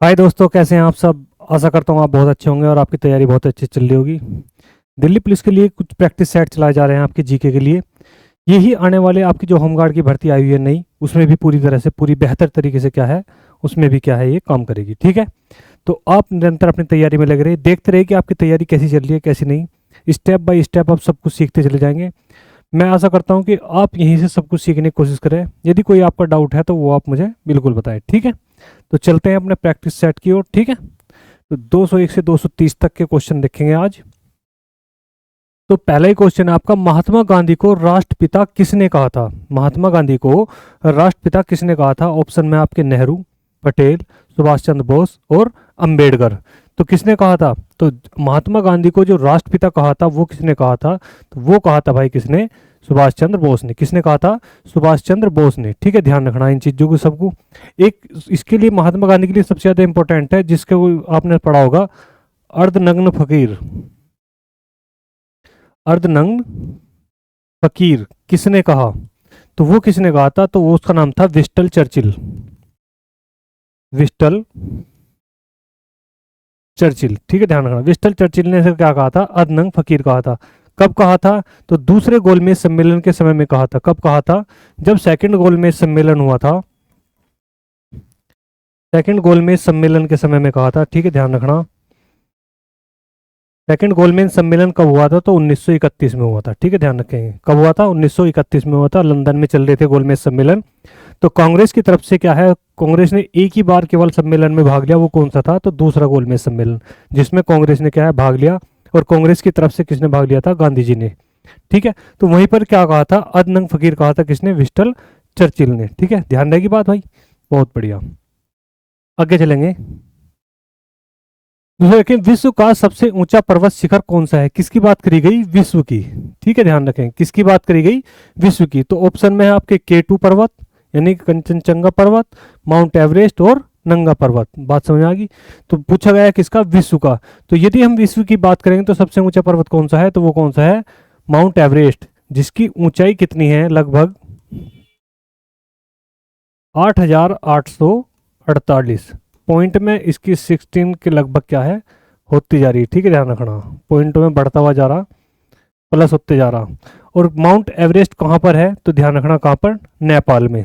हाय दोस्तों, कैसे हैं आप सब। आशा करता हूँ आप बहुत अच्छे होंगे और आपकी तैयारी बहुत अच्छी चल रही होगी। दिल्ली पुलिस के लिए कुछ प्रैक्टिस सेट चलाए जा रहे हैं आपके जीके के लिए। यही आने वाले आपकी जो होमगार्ड की भर्ती आई हुई है नई, उसमें भी पूरी तरह से पूरी बेहतर तरीके से क्या है, उसमें भी क्या है ये काम करेगी। ठीक है, तो आप निरंतर अपनी तैयारी में लगे रहिए, देखते रहिए कि आपकी तैयारी कैसी चल रही है कैसी नहीं। स्टेप बाय स्टेप आप सब कुछ सीखते चले जाएंगे। मैं आशा करता हूँ कि आप यहीं से सब कुछ सीखने की कोशिश करें। यदि कोई आपका डाउट है तो वो आप मुझे बिल्कुल बताएं। ठीक है, तो चलते हैं अपने प्रैक्टिस सेट की ओर। ठीक है, तो 201 से 230 तक के क्वेश्चन देखेंगे आज। तो पहला ही क्वेश्चन है आपका, महात्मा गांधी को राष्ट्रपिता किसने कहा था। महात्मा गांधी को राष्ट्रपिता किसने कहा था। ऑप्शन में आपके नेहरू, पटेल, सुभाष चंद्र बोस और अंबेडकर। तो किसने कहा था, तो महात्मा गांधी को जो राष्ट्रपिता कहा था वो किसने कहा था, तो वो कहा था भाई किसने, सुभाष चंद्र बोस ने। किसने कहा था, सुभाष चंद्र बोस ने। ठीक है, ध्यान रखना इन चीजों को सबको। एक इसके लिए महात्मा गांधी के लिए सबसे ज्यादा इंपॉर्टेंट है, जिसके वो आपने पढ़ा होगा, अर्धनग्न फकीर। अर्धनग्न फकीर किसने कहा, तो वो किसने कहा था, तो वो उसका नाम था विस्टल चर्चिल। विस्टल चर्चिल। ठीक है, ध्यान रखना, विस्टल चर्चिल ने से क्या कहा था, अर्धनग्न फकीर कहा था। कब कहा था, तो दूसरे गोलमेज सम्मेलन के समय में कहा था। कब कहा था, जब सेकंड गोलमेज सम्मेलन हुआ था। सेकंड गोलमेज सम्मेलन के समय में कहा था। ठीक है, ध्यान रखना, सेकंड गोलमेज सम्मेलन कब हुआ था, तो 1931 में हुआ था। ठीक है, ध्यान रखेंगे कब हुआ था, 1931 में हुआ था। लंदन में चल रहे थे गोलमेज सम्मेलन। तो कांग्रेस की तरफ से क्या है, कांग्रेस ने एक ही बार केवल सम्मेलन में भाग लिया। वो कौन सा था, तो दूसरा गोलमेज सम्मेलन, जिसमें कांग्रेस ने क्या है भाग लिया। और कांग्रेस की तरफ से किसने भाग लिया था, गांधी जी ने। ठीक है, तो वहीं पर क्या कहा था, अर्धनग्न फकीर कहा था किसने, विस्टल चर्चिल ने। ठीक है, ध्यान रहेगी बात भाई, बहुत बढ़िया। आगे चलेंगे। दूसरा देखिए, विश्व का सबसे ऊंचा पर्वत शिखर कौन सा है। किसकी बात करी गई, विश्व की। ठीक है, ध्यान रखें, किसकी बात करी गई, विश्व की। तो ऑप्शन में है आपके K2 पर्वत यानी कंचनजंगा पर्वत, माउंट एवरेस्ट और नंगा पर्वत। बात समझ आ गई। तो पूछा गया है किसका, विश्व का। तो यदि हम विश्व की बात करेंगे तो सबसे ऊंचा पर्वत कौन सा है, तो वो कौन सा है, माउंट एवरेस्ट, जिसकी ऊंचाई कितनी है, लगभग 8,848 पॉइंट में। इसकी 16 के लगभग क्या है, होती जा रही है। ठीक है, ध्यान रखना, पॉइंटों में बढ़ता हुआ जा रहा, प्लस होते जा रहा। और माउंट एवरेस्ट कहाँ पर है, तो ध्यान रखना कहाँ पर, नेपाल में।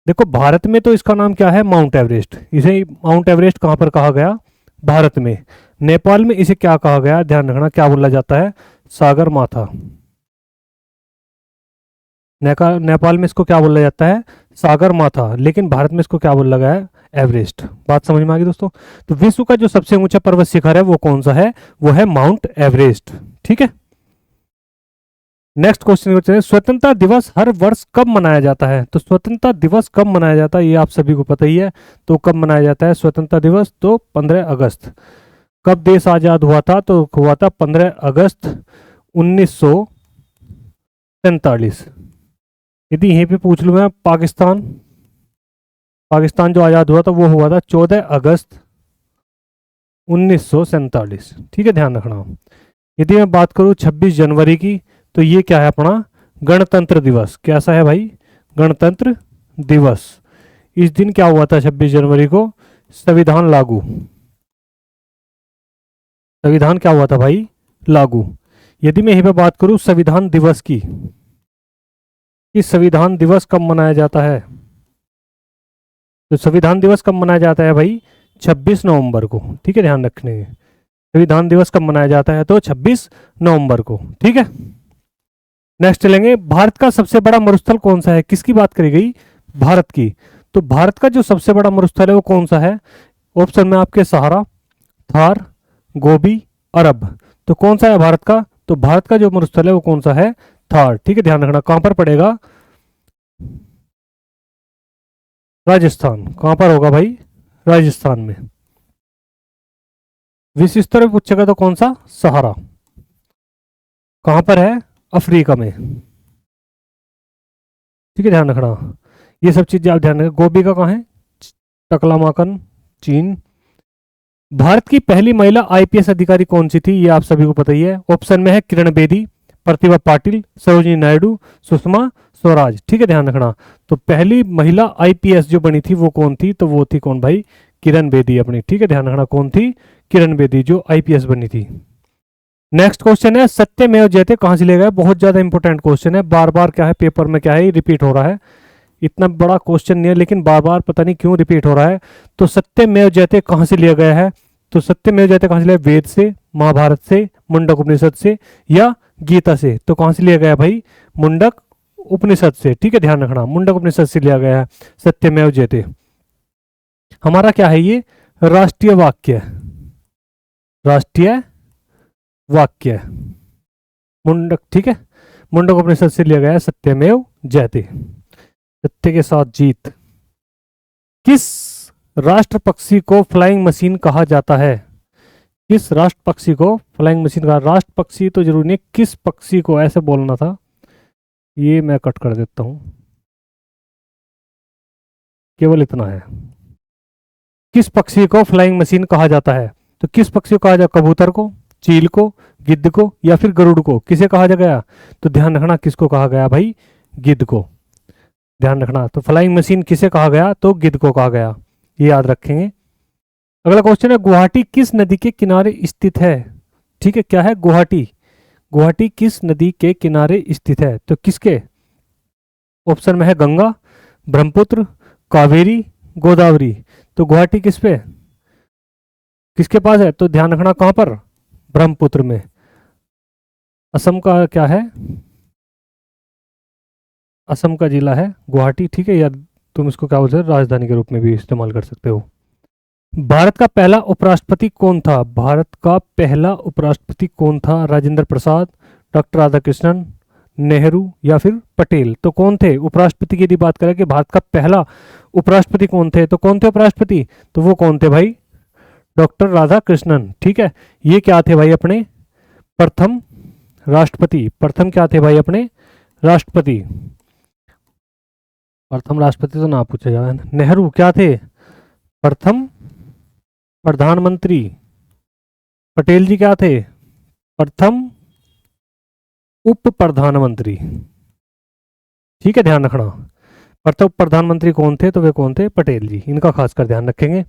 देखो भारत में तो इसका नाम क्या है, माउंट एवरेस्ट। इसे माउंट एवरेस्ट कहाँ पर कहा गया, भारत में। नेपाल में इसे क्या कहा गया, ध्यान रखना क्या बोला जाता है, सागर माथा। नेपाल में इसको क्या बोला जाता है, सागर माथा। लेकिन भारत में इसको क्या बोला गया है, एवरेस्ट। बात समझ में आ गई दोस्तों। तो विश्व का जो सबसे ऊंचा पर्वत शिखर है वो कौन सा है, वो है माउंट एवरेस्ट। ठीक है, नेक्स्ट क्वेश्चन, स्वतंत्रता दिवस हर वर्ष कब मनाया जाता है। तो स्वतंत्रता दिवस कब मनाया जाता है, ये आप सभी को पता ही है। तो कब मनाया जाता है स्वतंत्रता दिवस, तो 15 अगस्त। कब देश आजाद हुआ था, तो हुआ था 15 अगस्त 1947। यदि यहीं पे पूछ लूँ मैं, पाकिस्तान, पाकिस्तान जो आज़ाद हुआ था वो हुआ था 14 अगस्त 1947। ठीक है, ध्यान रखना। यदि मैं बात करूँ 26 जनवरी की, तो ये क्या है अपना गणतंत्र दिवस। कैसा है भाई, गणतंत्र दिवस। इस दिन क्या हुआ था 26 जनवरी को, संविधान लागू। संविधान क्या हुआ था भाई, लागू। यदि मैं यहीं पे बात करूँ संविधान दिवस की, इस संविधान दिवस कब मनाया जाता है, तो संविधान दिवस कब मनाया जाता है भाई, 26 नवंबर को। ठीक है, ध्यान रखने, संविधान दिवस कब मनाया जाता है, तो 26 नवंबर को। ठीक है, नेक्स्ट चलेंगे, भारत का सबसे बड़ा मरुस्थल कौन सा है। किसकी बात करी गई, भारत की। तो भारत का जो सबसे बड़ा मरुस्थल है वो कौन सा है, ऑप्शन में आपके सहारा, थार, गोबी, अरब। तो कौन सा है भारत का, तो भारत का जो मरुस्थल है वो कौन सा है, थार। ठीक है, ध्यान रखना कहां पर पड़ेगा, राजस्थान। कहां पर होगा भाई, राजस्थान में। विश्व स्तर में पूछेगा तो कौन सा, सहारा। कहां पर है, अफ्रीका में। ठीक है, ध्यान रखना, ये सब चीजें आप ध्यान रखें। गोबी का कहाँ है, टकलामाकन, चीन। भारत की पहली महिला आईपीएस अधिकारी कौन सी थी, ये आप सभी को पता ही है। ऑप्शन में है किरण बेदी, प्रतिभा पाटिल, सरोजिनी नायडू, सुषमा स्वराज। ठीक है, ध्यान रखना। तो पहली महिला आईपीएस जो बनी थी वो कौन थी, तो वो थी कौन भाई, किरण बेदी अपनी, ठीक है ध्यान रखना। कौन थी? किरण बेदी, जो आईपीएस बनी थी। नेक्स्ट क्वेश्चन है सत्यमेव जयते कहां से लिया गया? बहुत ज्यादा इंपॉर्टेंट क्वेश्चन है, बार बार क्या है पेपर में क्या है रिपीट हो रहा है। इतना बड़ा क्वेश्चन नहीं है लेकिन बार बार पता नहीं क्यों रिपीट हो रहा है। तो सत्यमेव जयते कहां से लिया गया है? तो सत्यमेव जयते कहां से लिया? वेद से, महाभारत से, मुंडक उपनिषद से या गीता से? तो कहां से लिया गया भाई? मुंडक उपनिषद से, ठीक है ध्यान रखना, मुंडक उपनिषद से लिया गया है सत्यमेव जयते। हमारा क्या है ये? राष्ट्रीय वाक्य, राष्ट्रीय वाक्य मुंडक, ठीक है, मुंडक उपनिषद से लिया गया है सत्यमेव जयते। सत्य के साथ जीत। किस राष्ट्र पक्षी को फ्लाइंग मशीन कहा जाता है? किस राष्ट्र पक्षी को फ्लाइंग मशीन कहा? राष्ट्र पक्षी तो जरूरी नहीं, किस पक्षी को ऐसे बोलना था, ये मैं कट कर देता हूं, केवल इतना है। किस पक्षी को फ्लाइंग मशीन कहा जाता है? तो किस पक्षी को कहा जाए? कबूतर को, चील को, गिद्ध को या फिर गरुड़ को? किसे कहा गया? तो ध्यान रखना किसको कहा गया भाई? गिद्ध को, ध्यान रखना। तो फ्लाइंग मशीन किसे कहा गया? तो गिद्ध को कहा गया, ये याद रखेंगे। अगला क्वेश्चन है गुवाहाटी किस नदी के किनारे स्थित है? ठीक है, क्या है? गुवाहाटी, गुवाहाटी किस नदी के किनारे स्थित है? तो किसके? ऑप्शन में है गंगा, ब्रह्मपुत्र, कावेरी, गोदावरी। तो गुवाहाटी किस पे, किसके पास है? तो ध्यान रखना कहां पर? ब्रह्मपुत्र में। असम का क्या है? असम का जिला है गुवाहाटी, ठीक है, या तुम इसको क्या बोलते हो राजधानी के रूप में भी इस्तेमाल कर सकते हो। भारत का पहला उपराष्ट्रपति कौन था? भारत का पहला उपराष्ट्रपति कौन था? राजेंद्र प्रसाद, डॉक्टर राधाकृष्णन, नेहरू या फिर पटेल? तो कौन थे उपराष्ट्रपति की यदि बात करें कि भारत का पहला उपराष्ट्रपति कौन थे, तो कौन थे उपराष्ट्रपति? तो वो कौन थे भाई? डॉक्टर राधाकृष्णन, ठीक है। ये क्या थे भाई? अपने प्रथम राष्ट्रपति। प्रथम क्या थे भाई? अपने राष्ट्रपति। प्रथम राष्ट्रपति तो ना पूछा जाए। नेहरू क्या थे? प्रथम प्रधानमंत्री। पटेल जी क्या थे? प्रथम उप प्रधानमंत्री, ठीक है ध्यान रखना। प्रथम प्रधानमंत्री कौन थे? तो वे कौन थे? पटेल जी, इनका खासकर ध्यान रखेंगे।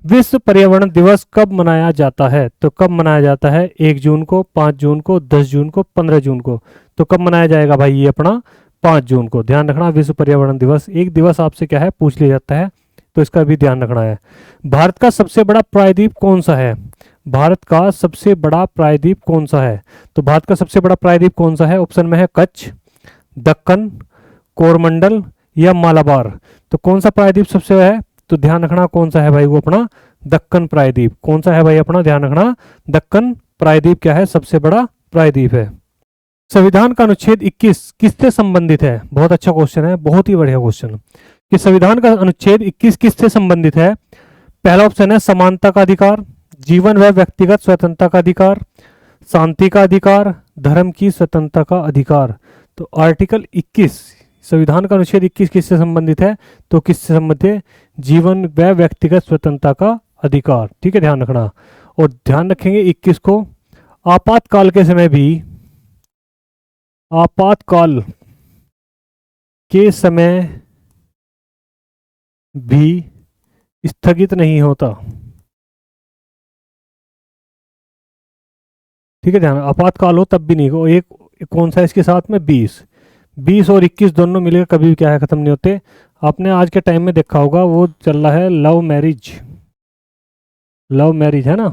विश्व पर्यावरण दिवस कब मनाया जाता है? तो कब मनाया जाता है? 1 जून को, 5 जून को, 10 जून को, 15 जून को। तो कब मनाया जाएगा भाई ये अपना? 5 जून को। ध्यान रखना विश्व पर्यावरण दिवस, एक दिवस आपसे क्या है पूछ लिया जाता है, तो इसका भी ध्यान रखना है। भारत का सबसे बड़ा प्रायद्वीप कौन सा है? भारत का सबसे बड़ा प्रायद्वीप कौन सा है? तो भारत का सबसे बड़ा प्रायद्वीप कौन सा है? ऑप्शन में है कच्छ, दक्कन, कोरमंडल या मालाबार। तो कौन सा प्रायद्वीप सबसे है? तो ध्यान रखना कौन सा है भाई? वो अपना दक्कन प्रायद्वीप। कौन सा है भाई अपना? ध्यान रखना दक्कन प्रायद्वीप क्या है? सबसे बड़ा प्रायद्वीप है। संविधान का अनुच्छेद 21 किससे संबंधित है? बहुत अच्छा क्वेश्चन है, बहुत ही बढ़िया क्वेश्चन कि संविधान का अनुच्छेद 21 किससे संबंधित है? पहला ऑप्शन है समानता का अधिकार, जीवन व व्यक्तिगत स्वतंत्रता का अधिकार, शांति का अधिकार, धर्म की स्वतंत्रता का अधिकार। तो आर्टिकल 21 संविधान का अनुच्छेद 21 किससे संबंधित है? तो किससे संबंधित है? जीवन व व्यक्तिगत स्वतंत्रता का अधिकार, ठीक है ध्यान रखना। और ध्यान रखेंगे 21 को आपातकाल के समय भी, आपातकाल के समय भी स्थगित नहीं होता, ठीक है ध्यान। आपातकाल हो तब भी नहीं हो। एक कौन सा इसके साथ में? 20 और 21 दोनों मिलकर कभी भी क्या है खत्म नहीं होते। आपने आज के टाइम में देखा होगा वो चल रहा है लव मैरिज, लव मैरिज है ना,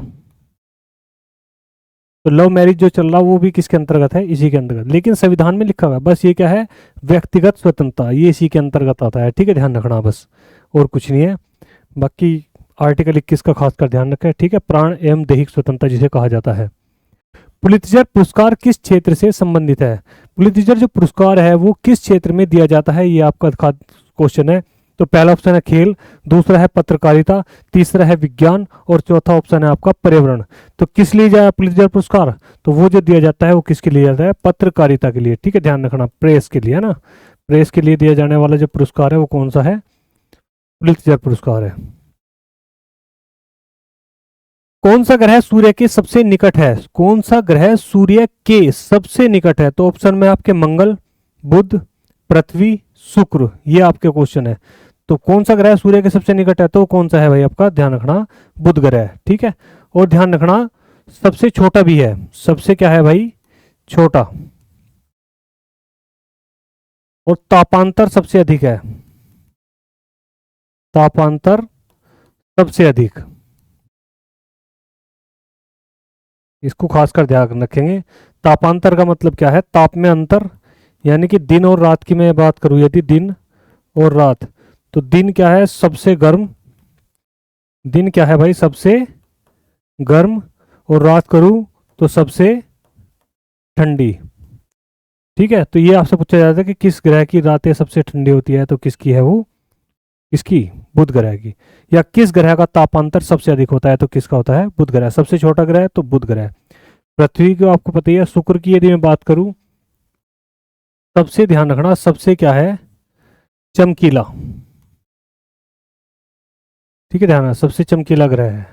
तो लव मैरिज जो चल रहा है वो भी किसके अंतर्गत है? इसी के अंतर्गत। लेकिन संविधान में लिखा हुआ है बस ये क्या है? व्यक्तिगत स्वतंत्रता, ये इसी के अंतर्गत आता है, ठीक है ध्यान रखना बस, और कुछ नहीं है। बाकी आर्टिकल 21 का खासकर ध्यान रखें, ठीक है। प्राण एवं दैहिक स्वतंत्रता जिसे कहा जाता है। पुलित्जर पुरस्कार किस क्षेत्र से संबंधित है? पुलित्जर जो पुरस्कार है वो किस क्षेत्र में दिया जाता है? ये आपका क्वेश्चन है। तो पहला ऑप्शन है खेल, दूसरा है पत्रकारिता, तीसरा है विज्ञान और चौथा ऑप्शन है आपका पर्यावरण। तो किस लिए जाए पुलित्जर पुरस्कार? तो वो जो दिया जाता है वो किसके लिए जाता है? पत्रकारिता के लिए, ठीक है ध्यान रखना, प्रेस के लिए है ना। प्रेस के लिए दिया जाने वाला जो पुरस्कार है वो कौन सा है? पुलित्जर पुरस्कार है। कौन सा ग्रह सूर्य के सबसे निकट है? कौन सा ग्रह सूर्य के सबसे निकट है? तो ऑप्शन में आपके मंगल, बुध, पृथ्वी, शुक्र, ये आपके क्वेश्चन है। तो कौन सा ग्रह सूर्य के सबसे निकट है, तो कौन सा है भाई आपका, ध्यान रखना बुध ग्रह है। ठीक है, और ध्यान रखना सबसे छोटा भी है, सबसे क्या है भाई, छोटा, और तापांतर सबसे अधिक है, तापांतर सबसे अधिक, इसको खासकर ध्यान रखेंगे। तापांतर का मतलब क्या है, ताप में अंतर, यानी कि दिन और रात की मैं बात करूं, यदि दिन और रात, तो दिन क्या है सबसे गर्म, दिन क्या है भाई सबसे गर्म, और रात करूं तो सबसे ठंडी। ठीक है, तो ये आपसे पूछा जाता है कि किस ग्रह की रातें सबसे ठंडी होती है, तो किसकी है वो, किसकी, बुध ग्रह की। या किस ग्रह का तापांतर सबसे अधिक होता है, तो किसका होता है, बुध ग्रह। सबसे छोटा ग्रह तो बुध ग्रह। पृथ्वी को आपको पता ही है। शुक्र की यदि मैं बात करूं, सबसे ध्यान रखना सबसे क्या है, चमकीला। ठीक है, ध्यान रखना सबसे चमकीला ग्रह है,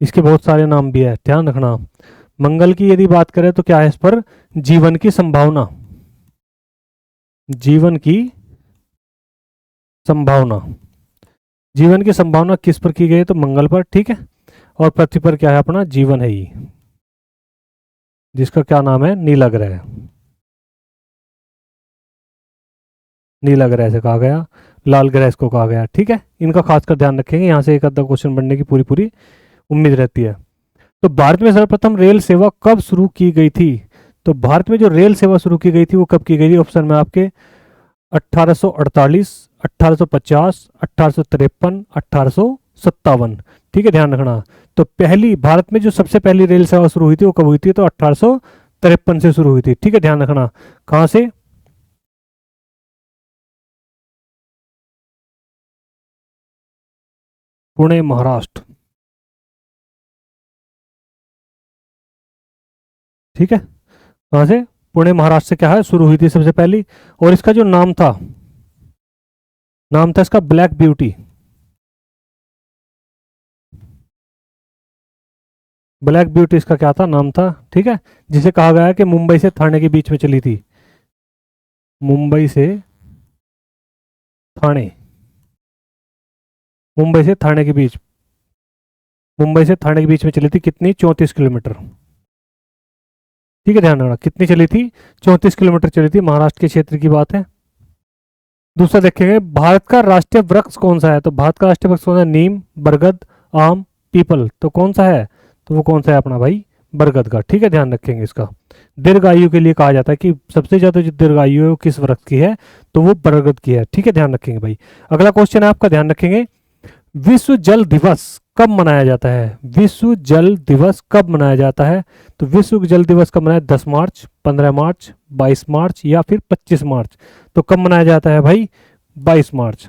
इसके बहुत सारे नाम भी है, ध्यान रखना। मंगल की यदि बात करें तो क्या है इस पर, जीवन की संभावना, जीवन की संभावना, जीवन की संभावना किस पर की गई है, तो मंगल पर। ठीक है, और पृथ्वी पर क्या है अपना, जीवन है ही, जिसका क्या नाम है, नीला ग्रह, नीला ग्रह से कहा गया, लाल ग्रह इसको कहा गया। ठीक है, इनका खासकर ध्यान रखेंगे, यहाँ से एक आधा क्वेश्चन बनने की पूरी पूरी उम्मीद रहती है। तो भारत में सर्वप्रथम रेल सेवा कब शुरू की गई थी, तो भारत में जो रेल सेवा शुरू की गई थी वो कब की गई थी, ऑप्शन में आपके 1848, 1850, 1853, 1857। ठीक है, ध्यान रखना। तो पहली भारत में जो सबसे पहली रेल सेवा शुरू हुई थी वो कब हुई थी, तो 1853 से शुरू हुई थी। ठीक है, ध्यान रखना। कहां से, पुणे महाराष्ट्र। ठीक है, कहां से, पुणे महाराष्ट्र से क्या है शुरू हुई थी सबसे पहली। और इसका जो नाम था, नाम था इसका ब्लैक ब्यूटी, ब्लैक ब्यूटी इसका क्या था, नाम था। ठीक है, जिसे कहा गया है कि मुंबई से थाने के बीच में चली थी, मुंबई से थाने, मुंबई से थाने के बीच, मुंबई से थाने के बीच में चली थी, कितनी, 34 किलोमीटर। ठीक है, ध्यान रखना कितनी चली थी, 34 किलोमीटर चली थी, महाराष्ट्र के क्षेत्र की बात है। दूसरा देखेंगे, भारत का राष्ट्रीय वृक्ष कौन सा है, तो भारत का राष्ट्रीय वृक्ष कौन सा है, नीम, बरगद, आम, पीपल, तो कौन सा है, तो वो कौन सा है अपना भाई, बरगद का। ठीक है, ध्यान रखेंगे इसका। दीर्घ आयु के लिए कहा जाता है कि सबसे ज्यादा जो दीर्घ आयु है वो किस वृक्ष की है, तो वो बरगद की है। ठीक है, ध्यान रखेंगे भाई। अगला क्वेश्चन है आपका, ध्यान रखेंगे, विश्व जल दिवस कब मनाया जाता है, विश्व जल दिवस कब मनाया जाता है, तो विश्व जल दिवस कब मनाया, 10 मार्च, 15 मार्च, 22 मार्च, या फिर 25 मार्च। तो कब मनाया जाता है भाई, 22 मार्च।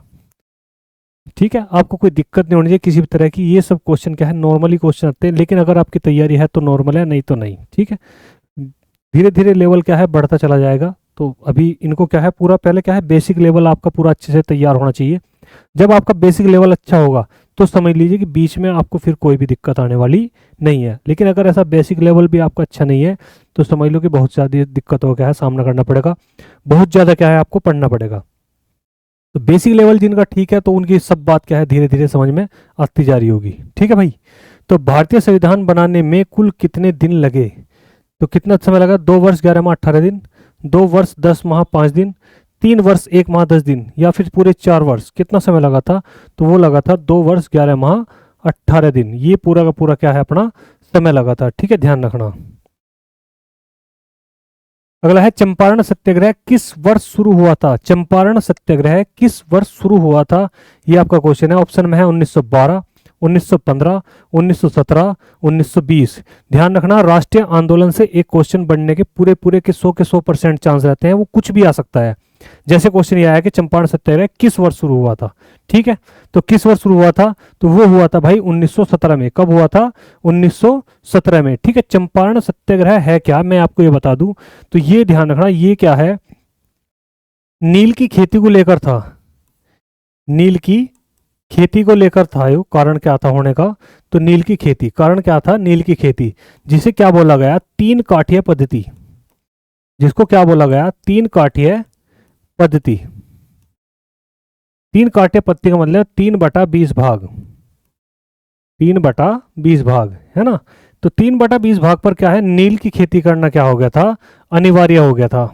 ठीक है, आपको कोई दिक्कत नहीं होनी चाहिए किसी भी तरह की, ये सब क्वेश्चन क्या है, नॉर्मली क्वेश्चन आते हैं, लेकिन अगर आपकी तैयारी है तो नॉर्मल है, नहीं तो नहीं। ठीक है, धीरे धीरे लेवल क्या है बढ़ता चला जाएगा। तो अभी इनको क्या है पूरा, पहले क्या है बेसिक लेवल आपका पूरा अच्छे से तैयार होना चाहिए। जब आपका बेसिक लेवल अच्छा होगा तो समझ लीजिए कि बीच में आपको फिर कोई भी दिक्कत आने वाली नहीं है। लेकिन अगर ऐसा बेसिक लेवल भी आपका अच्छा नहीं है तो समझ लो कि बहुत ज़्यादा दिक्कतों का है सामना करना पड़ेगा, बहुत ज़्यादा क्या है आपको पढ़ना पड़ेगा। तो बेसिक लेवल जिनका ठीक है तो उनकी सब बात क्या है धीरे धीरे समझ में आती जा रही होगी। ठीक है भाई। तो भारतीय संविधान बनाने में कुल कितने दिन लगे, तो कितना समय लगा, 2 वर्ष 11 माह 18 दिन, 2 वर्ष 10 माह 5 दिन, 3 वर्ष 1 माह 10 दिन, या फिर पूरे 4 वर्ष, कितना समय लगा था, तो वो लगा था 2 वर्ष 11 माह 18 दिन। ये पूरा का पूरा क्या है अपना समय लगा था। ठीक है, ध्यान रखना। अगला है चंपारण सत्याग्रह किस वर्ष शुरू हुआ था, चंपारण सत्याग्रह किस वर्ष शुरू हुआ था, ये आपका क्वेश्चन है। ऑप्शन में है 1912, 1915, 1917, 1920। ध्यान रखना राष्ट्रीय आंदोलन से एक क्वेश्चन बनने के पूरे पूरे के 100% चांस रहते हैं, वो कुछ भी आ सकता है। जैसे क्वेश्चन ये आया कि चंपारण सत्याग्रह किस वर्ष शुरू हुआ था। ठीक है, तो किस वर्ष शुरू हुआ था, तो वो हुआ था भाई 1917 में। कब हुआ था, 1917 में। ठीक है, चंपारण सत्याग्रह है क्या, मैं आपको ये बता दूं, तो ये ध्यान रखना ये क्या है, नील की खेती को लेकर था, नील की खेती को लेकर था। यो कारण क्या था होने का, तो नील की खेती, कारण क्या था, नील की खेती, जिसे क्या बोला गया, 3 काठीय पद्धति, जिसको क्या बोला गया, 3 काठीय पद्धति। 3 काटे पत्ती का मतलब 3/20 भाग, 3/20 भाग, है ना। तो 3/20 भाग पर क्या है, नील की खेती करना क्या हो गया था, अनिवार्य हो गया था।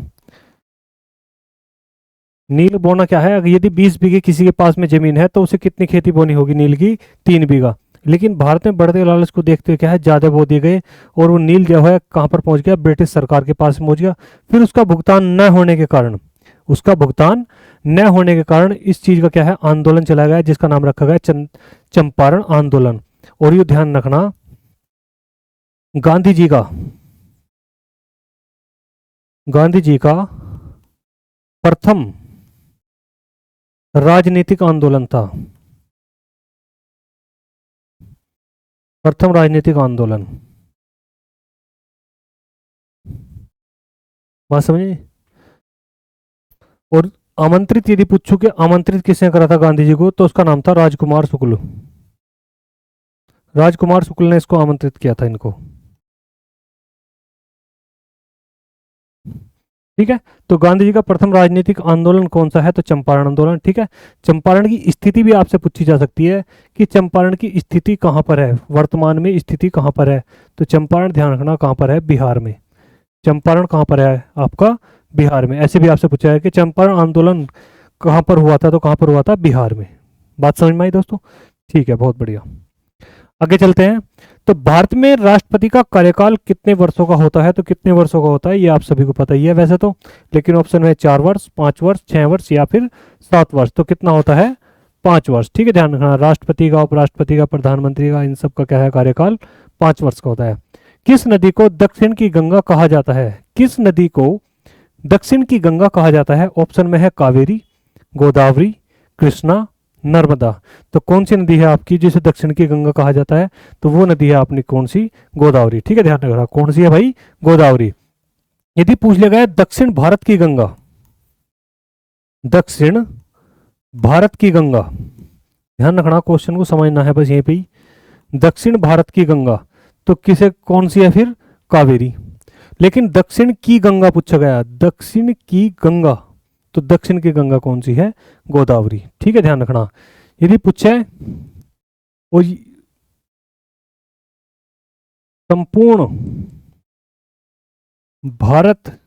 नील बोना क्या है, अगर यदि 20 बीघे किसी के पास में जमीन है तो उसे कितनी खेती बोनी होगी नील की, 3 बीघा। लेकिन भारत में बढ़ते लालच को देखते हुए क्या है, ज्यादा बो दिए गए और वो नील जो है कहाँ पर पहुंच गया, ब्रिटिश सरकार के पास पहुंच गया। फिर उसका भुगतान न होने के कारण, उसका भुगतान न होने के कारण इस चीज का क्या है, आंदोलन चलाया गया जिसका नाम रखा गया चंपारण आंदोलन। और ये ध्यान रखना, गांधी जी का, गांधी जी का प्रथम राजनीतिक आंदोलन था, प्रथम राजनीतिक आंदोलन। बात समझे। और आमंत्रित यदि पूछूं कि आमंत्रित किसने करा था गांधी जी को, तो उसका नाम था राजकुमार शुक्ल। राजकुमार शुक्ल ने इसको आमंत्रित किया था इनको। ठीक है। तो गांधी जी का प्रथम राजनीतिक आंदोलन कौन सा है, तो चंपारण आंदोलन। ठीक है। चंपारण की स्थिति भी आपसे पूछी जा सकती है कि चंपारण की स्थिति कहां पर है, वर्तमान में स्थिति कहां पर है। तो चंपारण ध्यान रखना कहां पर है, बिहार में। चंपारण कहां पर है आपका, बिहार में। ऐसे भी आपसे पूछा है कि चंपारण आंदोलन कहां पर हुआ था, तो कहां पर हुआ था, बिहार में। बात समझ में आई दोस्तों। ठीक है, बहुत बढ़िया। आगे चलते हैं। तो भारत में राष्ट्रपति का कार्यकाल कितने वर्षों का होता है, तो कितने वर्षों का होता है ये आप सभी को पता ही है वैसे तो, लेकिन ऑप्शन में 4 वर्ष, 5 वर्ष, 6 वर्ष या फिर 7 वर्ष। तो कितना होता है, 5 वर्ष। ठीक है, ध्यान रखना, राष्ट्रपति का, उपराष्ट्रपति का, प्रधानमंत्री का, इन सब का क्या है, कार्यकाल 5 वर्ष का होता है। किस नदी को दक्षिण की गंगा कहा जाता है, किस नदी को दक्षिण की गंगा कहा जाता है। ऑप्शन में है कावेरी, गोदावरी, कृष्णा, नर्मदा। तो कौन सी नदी है आपकी जिसे दक्षिण की गंगा कहा जाता है, तो वो नदी है आपने कौन सी, गोदावरी। ठीक है, ध्यान रखना कौन सी है भाई, गोदावरी। यदि पूछ लिया गया दक्षिण भारत की गंगा, दक्षिण भारत की गंगा, ध्यान रखना क्वेश्चन को समझना है बस यहीं पे ही। दक्षिण भारत की गंगा तो किसे, कौन सी है फिर, कावेरी। लेकिन दक्षिण की गंगा पूछा गया, दक्षिण की गंगा, तो दक्षिण की गंगा कौन सी है, गोदावरी। ठीक है, ध्यान रखना। यदि पूछे वो संपूर्ण भारत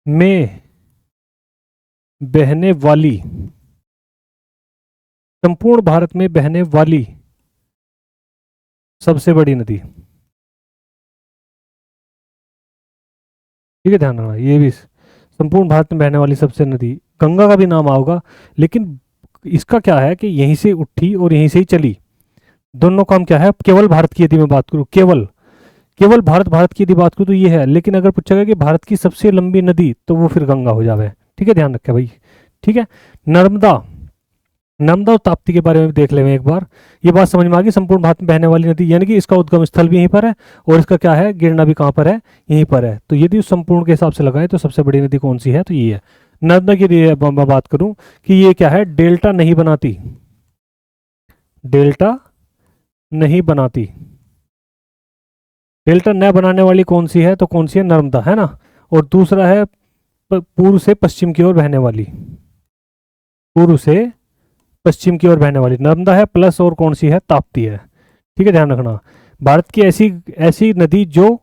में बहने वाली, संपूर्ण भारत में बहने वाली सबसे बड़ी नदी, ठीक है, ध्यान रखना ये भी, संपूर्ण भारत में बहने वाली सबसे नदी, गंगा का भी नाम आओगा, लेकिन इसका क्या है कि यहीं से उठी और यहीं से ही चली। दोनों काम क्या है, केवल भारत की यदि मैं बात करूं, केवल केवल भारत की यदि बात करूं तो ये है, लेकिन अगर पूछा गया कि भारत की सबसे लंबी नदी, तो वो फिर गंगा हो जावे। ठीक है, ध्यान रखें भाई। ठीक है। नर्मदा, नर्मदा और ताप्ती के बारे में देख लेंगे एक बार। ये बात समझ में आ गई, संपूर्ण भारत में बहने वाली नदी, यानी कि इसका उद्गम स्थल भी यहीं पर है और इसका क्या है, गिरना भी कहाँ पर है, यहीं पर है। तो यदि संपूर्ण के हिसाब से लगाए तो सबसे बड़ी नदी कौन सी है, तो ये है नर्मदा की। मैं बात करूं कि ये क्या है, डेल्टा नहीं बनाती, डेल्टा नहीं बनाती, डेल्टा न बनाने वाली कौन सी है, तो कौन सी है, नर्मदा, है ना। और दूसरा है पूर्व से पश्चिम की ओर बहने वाली, पूर्व से पश्चिम की ओर बहने वाली नर्मदा है, प्लस और कौन सी है, ताप्ती है। ठीक है, ध्यान रखना। भारत की ऐसी ऐसी नदी जो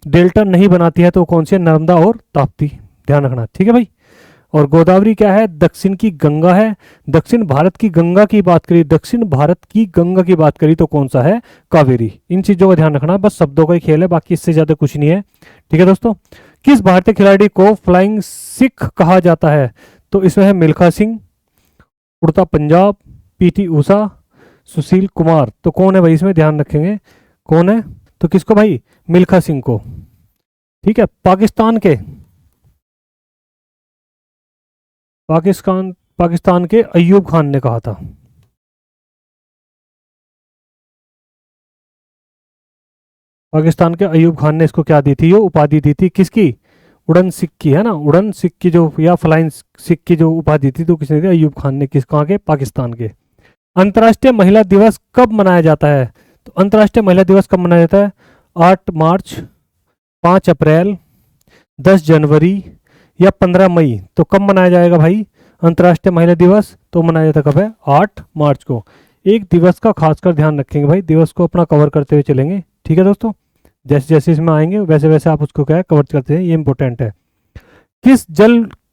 डेल्टा नहीं बनाती है तो कौन सी है, नर्मदा और ताप्ती, ध्यान रखना। ठीक है भाई। और गोदावरी क्या है, दक्षिण की गंगा है। दक्षिण भारत की गंगा की बात करी, दक्षिण भारत की गंगा की बात करी तो कौन सा है, कावेरी। इन चीजों का ध्यान रखना, बस शब्दों का ही खेल है, बाकी इससे ज्यादा कुछ नहीं है। ठीक है दोस्तों। किस भारतीय खिलाड़ी को फ्लाइंग सिख कहा जाता है, तो इसमें है मिल्खा सिंह, उड़ता पंजाब, पीटी ऊषा, सुशील कुमार। तो कौन है भाई इसमें, ध्यान रखेंगे कौन है, तो किसको भाई, मिल्खा सिंह को। ठीक है। पाकिस्तान के अयूब खान ने कहा था, पाकिस्तान के अयूब खान ने इसको क्या दी थी, ये उपाधि दी थी, किसकी, उड़न सिख की, है ना, उड़न सिख की जो, या फ्लाइंग सिख की जो उपाधि थी, तो किसने दी, अयूब खान ने। किस, कहाँ के, पाकिस्तान के। अंतर्राष्ट्रीय महिला दिवस कब मनाया जाता है, तो अंतर्राष्ट्रीय महिला दिवस कब मनाया जाता है, 8 मार्च, 5 अप्रैल, 10 जनवरी या 15 मई। तो कब मनाया जाएगा भाई अंतर्राष्ट्रीय महिला दिवस तो मनाया जाता कब है? 8 मार्च को। एक दिवस का खासकर ध्यान रखेंगे भाई, दिवस को अपना कवर करते हुए चलेंगे, ठीक है दोस्तों। जैसे जैसे इसमें आएंगे वैसे वैसे आप उसको क्या है कवर करते हैं, ये इंपॉर्टेंट है।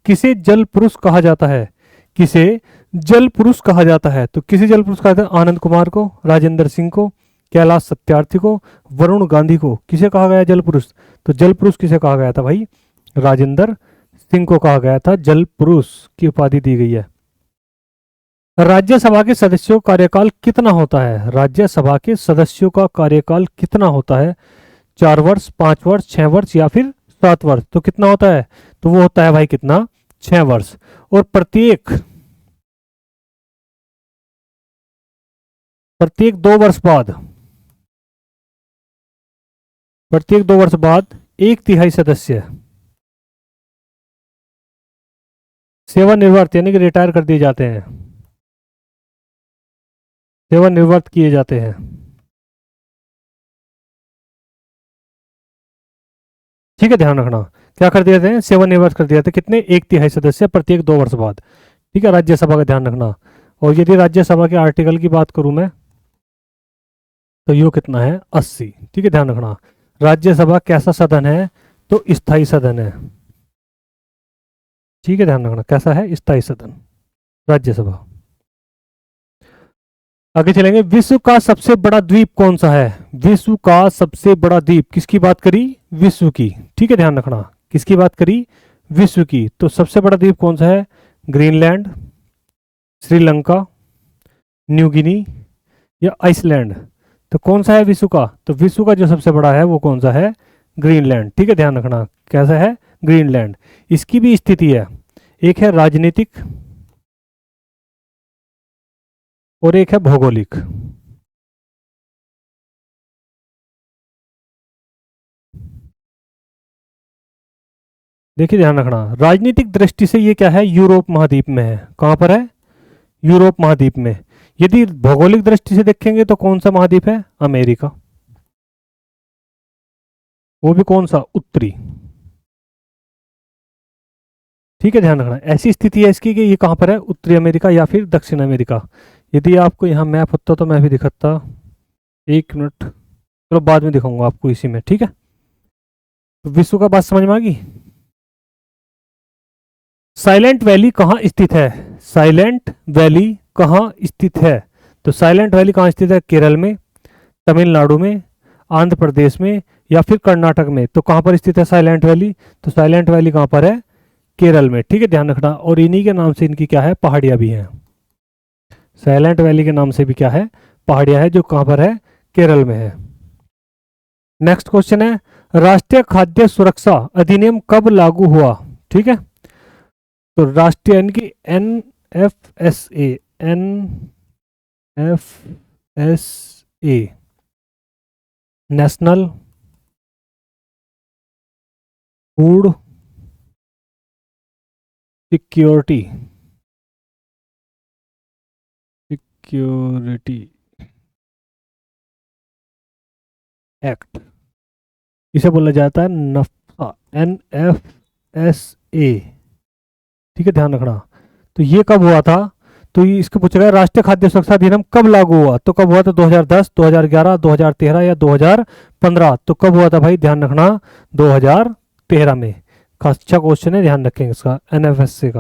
किसे जल पुरुष कहा जाता है? किसे जल पुरुष कहा जाता है? तो किसे जल पुरुष कहा जाता है? आनंद कुमार को, राजेंद्र सिंह को, कैलाश सत्यार्थी को, वरुण गांधी को किसे कहा गया जल पुरुष? तो जल पुरुष किसे कहा गया था भाई? राजेंद्र सिंह को कहा गया था, जल पुरुष की उपाधि दी गई है। राज्यसभा के सदस्यों का कार्यकाल कितना होता है? राज्यसभा के सदस्यों का कार्यकाल कितना होता है? 4 वर्ष, 5 वर्ष, 6 वर्ष या फिर 7 वर्ष? तो कितना होता है? तो वो होता है भाई कितना? 6 वर्ष। और प्रत्येक 2 वर्ष बाद, प्रत्येक 2 वर्ष बाद 1/3 सदस्य सेवानिवृत्त यानी कि रिटायर कर दिए जाते हैं, सेवानिवृत्त किए जाते हैं। ठीक है, ध्यान रखना क्या कर दिए जाते हैं? सेवानिवृत्त कर दिए जाते हैं। कितने? 1/3 सदस्य प्रत्येक 2 वर्ष बाद। ठीक है, राज्यसभा का ध्यान रखना। और यदि राज्यसभा के आर्टिकल की बात करूं मैं तो यो कितना है? 80। ठीक है, ध्यान रखना। राज्यसभा कैसा सदन है? तो स्थायी सदन है। ठीक है, ध्यान रखना कैसा है? स्थायी सदन राज्यसभा। आगे चलेंगे। विश्व का सबसे बड़ा द्वीप कौन सा है? विश्व का सबसे बड़ा द्वीप, किसकी बात करी? विश्व की। ठीक है, ध्यान रखना किसकी बात करी? विश्व की। तो सबसे बड़ा द्वीप कौन सा है? ग्रीनलैंड, श्रीलंका, न्यू गिनी या आइसलैंड? तो कौन सा है विश्व का? तो विश्व का जो सबसे बड़ा है वो कौन सा है? ग्रीनलैंड। ठीक है, ध्यान रखना कैसा है? ग्रीनलैंड। इसकी भी स्थिति है, एक है राजनीतिक और एक है भौगोलिक। देखिए ध्यान रखना, राजनीतिक दृष्टि से ये क्या है? यूरोप महाद्वीप में है। कहां पर है? यूरोप महाद्वीप में। यदि भौगोलिक दृष्टि से देखेंगे तो कौन सा महाद्वीप है? अमेरिका। वो भी कौन सा? उत्तरी। ठीक है, ध्यान रखना ऐसी स्थिति है इसकी कि ये कहां पर है? उत्तरी अमेरिका या फिर दक्षिण अमेरिका। यदि आपको यहाँ मैप होता तो मैं भी दिखाता। 1 मिनट, चलो बाद में दिखाऊंगा आपको इसी में। ठीक है, तो विश्व का बात समझ में आ गई। साइलेंट वैली कहाँ स्थित है? साइलेंट वैली कहाँ स्थित है? तो साइलेंट वैली कहाँ स्थित है? केरल में, तमिलनाडु में, आंध्र प्रदेश में या फिर कर्नाटक में? तो कहाँ पर स्थित है साइलेंट वैली? तो साइलेंट वैली कहाँ पर है? केरल में। ठीक है, ध्यान रखना। और इन्हीं के नाम से इनकी क्या है? पहाड़ियाँ भी हैं। साइलेंट वैली के नाम से भी क्या है? पहाड़ियाँ है, जो कहाँ पर है? केरल में है। नेक्स्ट क्वेश्चन है, राष्ट्रीय खाद्य सुरक्षा अधिनियम कब लागू हुआ? ठीक है, तो राष्ट्रीय यानी कि NFSA, national food security act, इसे बोला जाता है नफ्सा, NFSA। ठीक है, ध्यान रखना। तो ये कब हुआ था? तो ये इसको पूछा गया राष्ट्रीय खाद्य सुरक्षा अधिनियम कब लागू हुआ? तो कब हुआ था? 2010, 2011, 2013 या 2015? तो कब हुआ था भाई? ध्यान रखना 2013 में। अच्छा क्वेश्चन है, ध्यान रखेंगे इसका, NFSA का।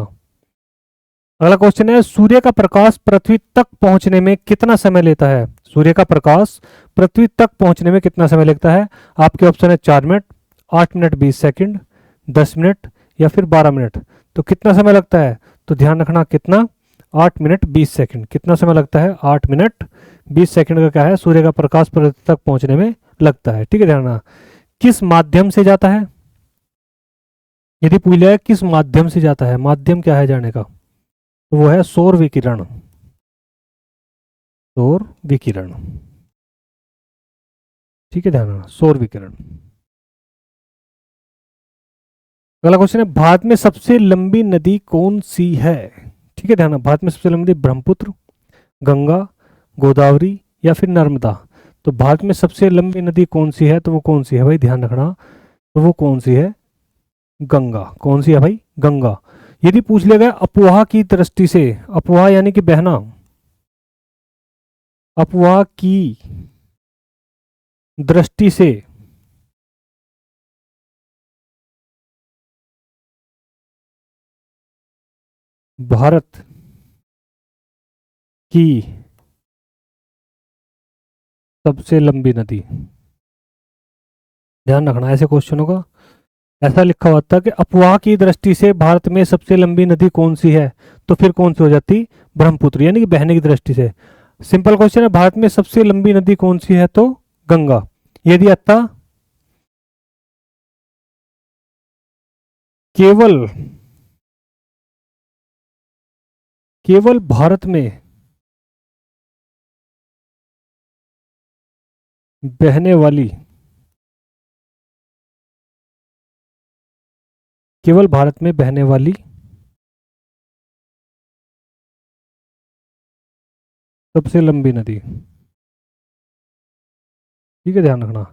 अगला क्वेश्चन है, सूर्य का प्रकाश पृथ्वी तक पहुंचने में कितना समय लेता है? सूर्य का प्रकाश पृथ्वी तक पहुंचने में कितना समय लगता है? आपके ऑप्शन है 4 मिनट, 8 मिनट 20 सेकंड, 10 मिनट या फिर 12 मिनट। तो कितना समय लगता है? तो ध्यान रखना कितना? 8 मिनट 20 सेकंड। कितना समय लगता है? 8 मिनट 20 सेकंड का क्या है? सूर्य का प्रकाश पृथ्वी तक पहुंचने में लगता है। ठीक है, ध्यान रखना। किस माध्यम से जाता है? यदि पूछ लिया किस माध्यम से जाता है, माध्यम क्या है जाने का? तो वो है सौर विकिरण। सौर विकिरण। ठीक है, ध्यान रखना सौर विकिरण। अगला क्वेश्चन है, भारत में सबसे लंबी नदी कौन सी है? ठीक है, ध्यान रखना भारत में सबसे लंबी नदी ब्रह्मपुत्र, गंगा, गोदावरी या फिर नर्मदा। तो भारत में सबसे लंबी नदी कौन सी है? तो वो कौन सी है भाई? ध्यान रखना, तो वो कौन सी है? गंगा। कौन सी है भाई? गंगा। यदि पूछ लिया गया अपवाह की दृष्टि से, अपवाह यानी कि बहना, अपवाह की दृष्टि से भारत की सबसे लंबी नदी, ध्यान रखना ऐसे क्वेश्चनों का। ऐसा लिखा हुआ था कि अपवाह की दृष्टि से भारत में सबसे लंबी नदी कौन सी है, तो फिर कौन सी हो जाती, ब्रह्मपुत्र, यानी कि बहने की दृष्टि से। सिंपल क्वेश्चन है, भारत में सबसे लंबी नदी कौन सी है, तो गंगा। यदि अतः केवल केवल भारत में बहने वाली, केवल भारत में बहने वाली सबसे लंबी नदी, ठीक है ध्यान रखना,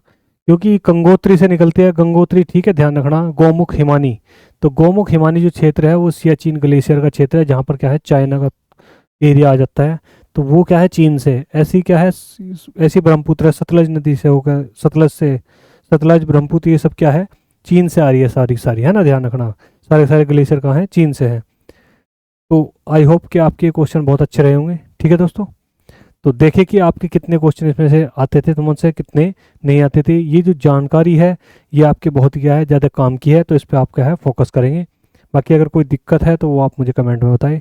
क्योंकि गंगोत्री से निकलती है, गंगोत्री, ठीक है ध्यान रखना। गौमुख हिमानी, तो गौमुख हिमानी जो क्षेत्र है वो सियाचिन ग्लेशियर का क्षेत्र है, जहाँ पर क्या है चाइना का एरिया आ जाता है, तो वो क्या है चीन से। ऐसी क्या है, ऐसी ब्रह्मपुत्र है, सतलज नदी से होकर, सतलज से, सतलज ब्रह्मपुत्र ये सब क्या है चीन से आ रही है, सारी सारी, है ना, ध्यान रखना। सारे सारे ग्लेशियर कहाँ हैं, चीन से हैं। तो आई होप कि आपके क्वेश्चन बहुत अच्छे रहे होंगे, ठीक है दोस्तों। तो देखें कि आपके कितने क्वेश्चन इसमें से आते थे, तो मुझसे कितने नहीं आते थे। ये जो जानकारी है ये आपके बहुत क्या है ज़्यादा काम की है, तो इस पर आप क्या है फोकस करेंगे। बाकी अगर कोई दिक्कत है तो वो आप मुझे कमेंट में बताएं।